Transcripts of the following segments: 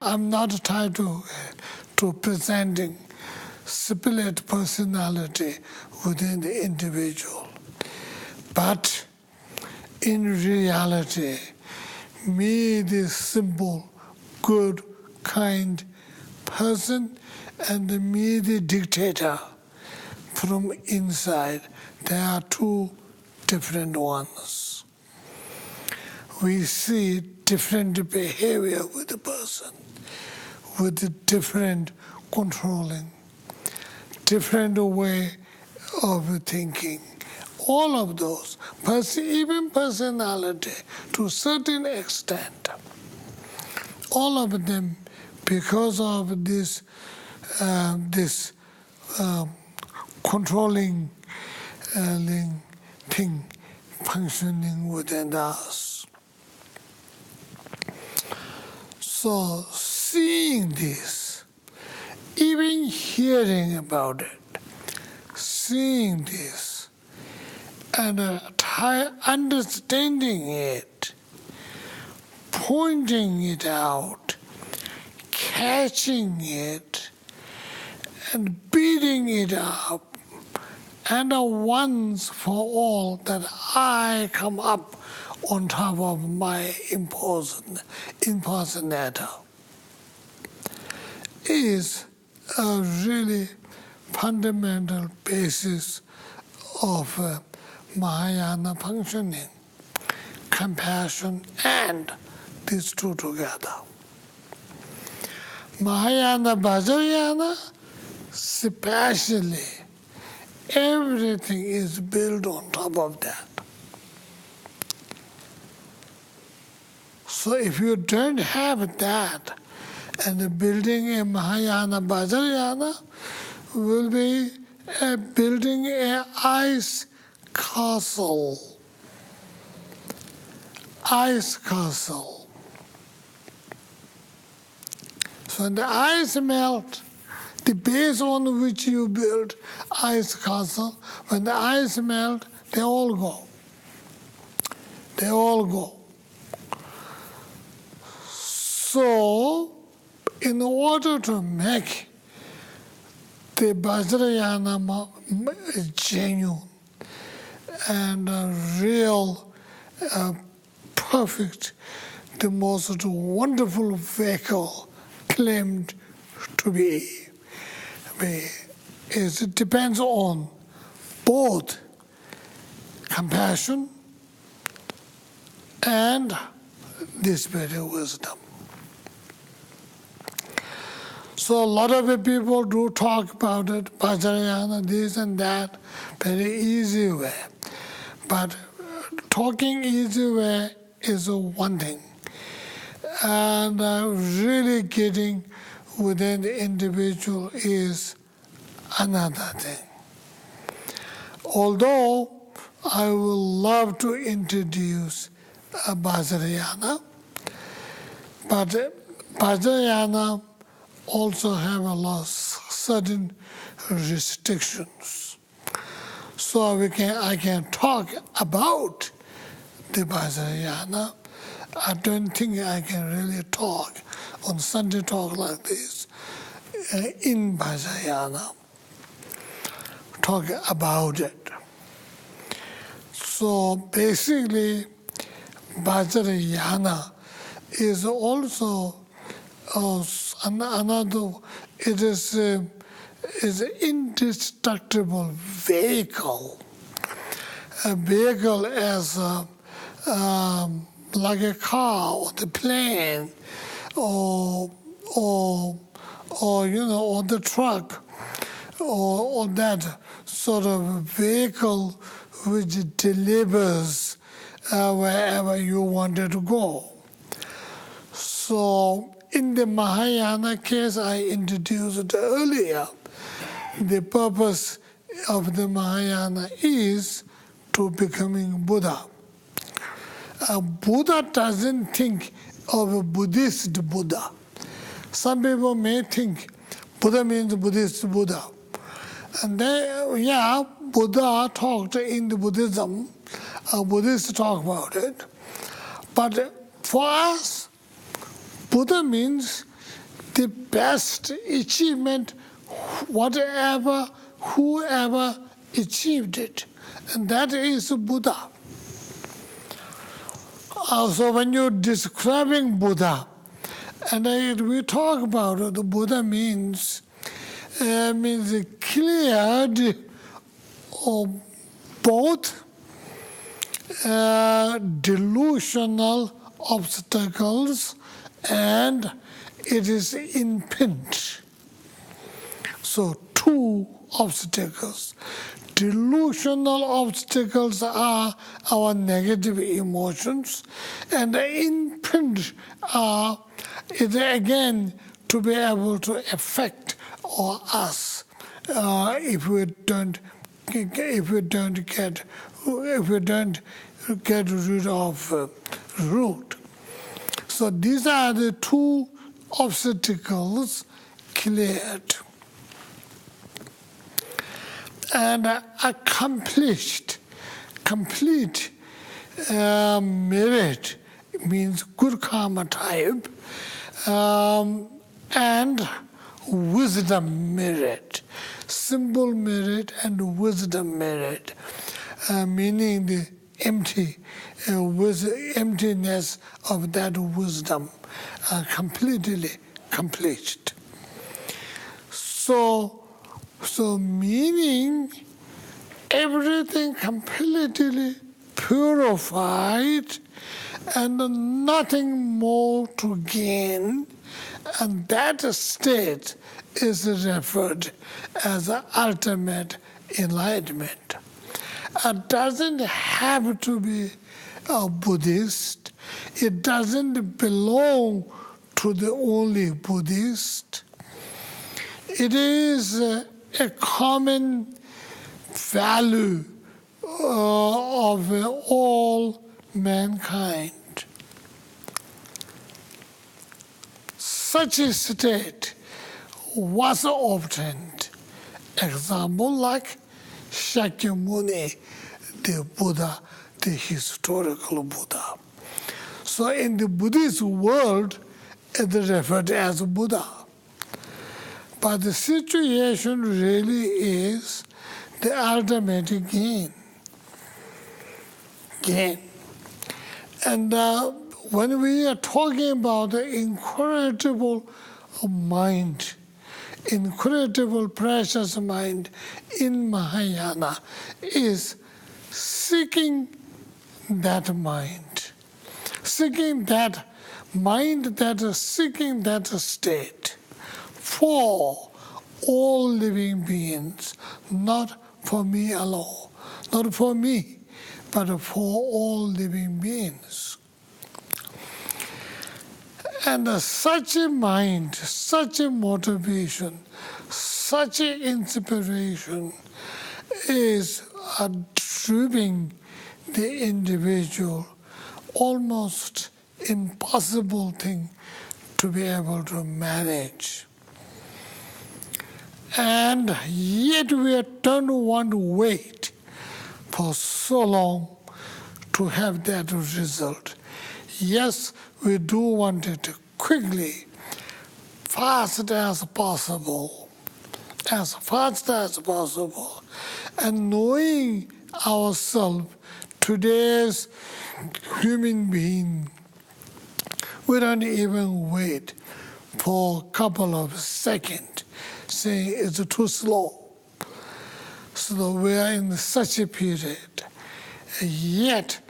I'm not trying to presenting split personality within the individual. But in reality, me, the simple, good, kind person, and me, the dictator, from inside, there are two different ones. We see different behavior with the person, with different controlling, different way of thinking. All of those, even personality to a certain extent, all of them, because of this controlling thing functioning within us. So seeing this, even hearing about it, seeing this, and understanding it, pointing it out, catching it, and beating it up, and once for all that I come up on top of my impersonator is a really fundamental basis of Mahayana functioning, compassion and these two together. Mahayana, Vajrayana, especially, everything is built on top of that. So if you don't have that, and building a Mahayana Vajrayana will be building an ice castle. Ice castle. So when the ice melts, the base on which you build ice castle, when the ice melts, they all go. They all go. So, in order to make the Vajrayana genuine and real, perfect, the most wonderful vehicle claimed to be, it depends on both compassion and the spiritual wisdom. So a lot of people do talk about it, Vajrayana, this and that, very easy way. But talking easy way is one thing. And really getting within the individual is another thing. Although I would love to introduce a Vajrayana, but Vajrayana also have a lot of certain restrictions. So I can talk about the Vajrayana. I don't think I can really talk on Sunday talk like this in Vajrayana. Talk about it. So basically, Vajrayana is also another. It is an indestructible vehicle. A vehicle as like a car or the plane, or the truck, or that sort of vehicle which delivers wherever you wanted to go. So in the Mahayana case I introduced earlier, the purpose of the Mahayana is to becoming Buddha. A Buddha doesn't think of a Buddhist Buddha. Some people may think Buddha means Buddhist Buddha. And Buddha talked in the Buddhism, Buddhists talk about it. But for us, Buddha means the best achievement, whoever achieved it, and that is Buddha. So when you're describing Buddha, and we talk about it, the Buddha means cleared of both delusional obstacles and it is impinged. So two obstacles. Delusional obstacles are our negative emotions, and the impinged are it again to be able to affect us if we don't get rid of root. So these are the two obstacles cleared. And complete merit means good karma type, and wisdom merit, simple merit and wisdom merit, meaning the emptiness of that wisdom, completely completed. So meaning everything completely purified and nothing more to gain, and that state is referred as ultimate enlightenment. It doesn't have to be a Buddhist. It doesn't belong to the only Buddhist. It is a common value of all mankind. Such a state was obtained. Example like Shakyamuni, the Buddha, the historical Buddha. So in the Buddhist world, it is referred as Buddha. But the situation really is the ultimate gain. And when we are talking about the incredible mind, incredible precious mind in Mahayana, is seeking that mind, seeking that mind, that is seeking that state for all living beings, not for me alone, not for me, but for all living beings. And such a mind, such a motivation, such an inspiration is driving the individual, almost impossible thing to be able to manage. And yet we don't want to wait for so long to have that result. Yes, we do want it quickly, fast as possible, and knowing ourselves, today's human being, we don't even wait for a couple of seconds, saying it's too slow. So we are in such a period. Yet,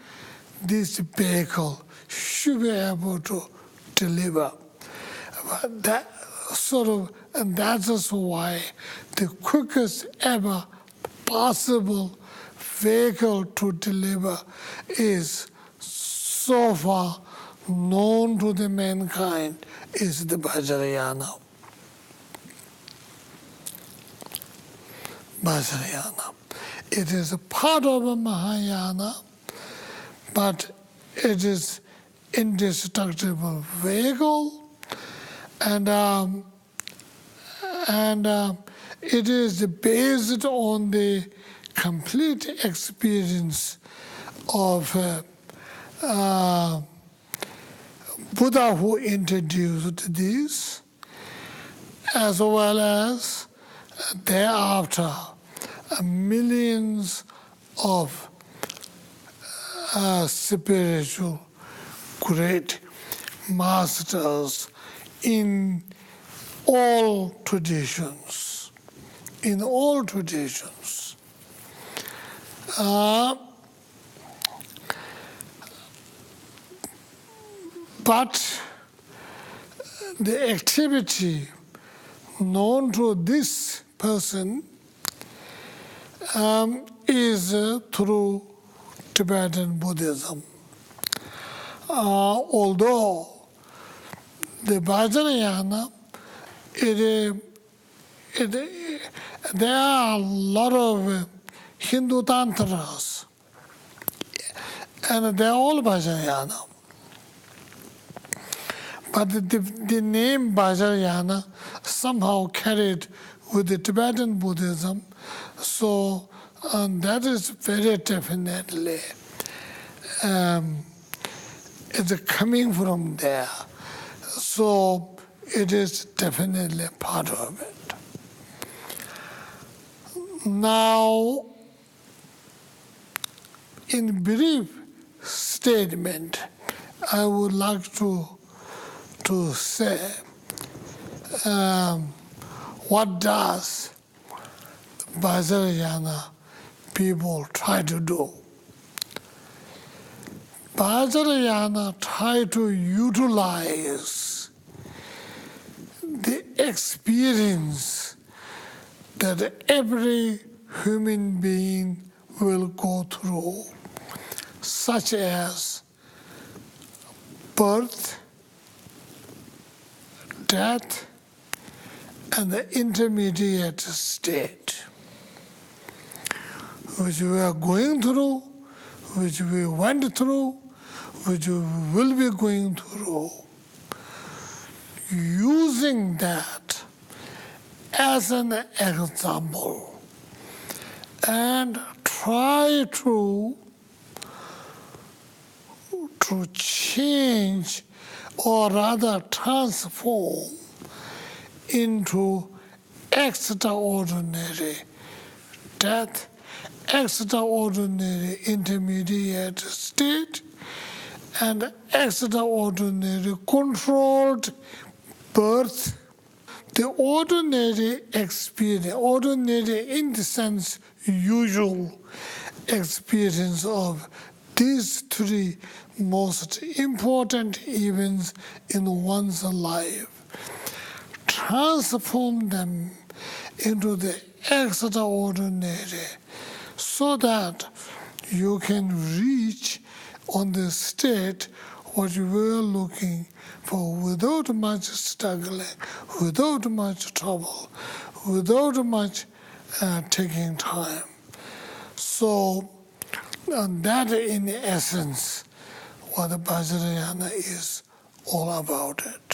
this vehicle should be able to deliver. And that's why the quickest ever possible vehicle to deliver is so far known to the mankind is the Vajrayana. It is a part of a Mahayana, but it is indestructible vehicle, and it is based on the complete experience of Buddha who introduced this, as well as thereafter millions of spiritual great masters in all traditions. In all traditions. But the activity known to this person is through Tibetan Buddhism. Although the Vajrayana, there are a lot of Hindu tantras, and they're all Vajrayana. But the name Vajrayana somehow carried with the Tibetan Buddhism, so that is very definitely it's coming from there. So it is definitely part of it. Now, in brief statement, I would like to say what does Vajrayana people try to do. Vajrayana try to utilize the experience that every human being will go through, such as birth, death, and the intermediate state, which we are going through, which we went through, which we will be going through. Using that as an example and try to change or rather transform into extraordinary death, extraordinary intermediate state, and extraordinary controlled birth. The ordinary experience, ordinary in the sense usual experience of these three most important events in one's life, transform them into the extraordinary so that you can reach on the state what you were looking for without much struggling, without much trouble, without much taking time. So that in essence what the Vajrayana is all about it.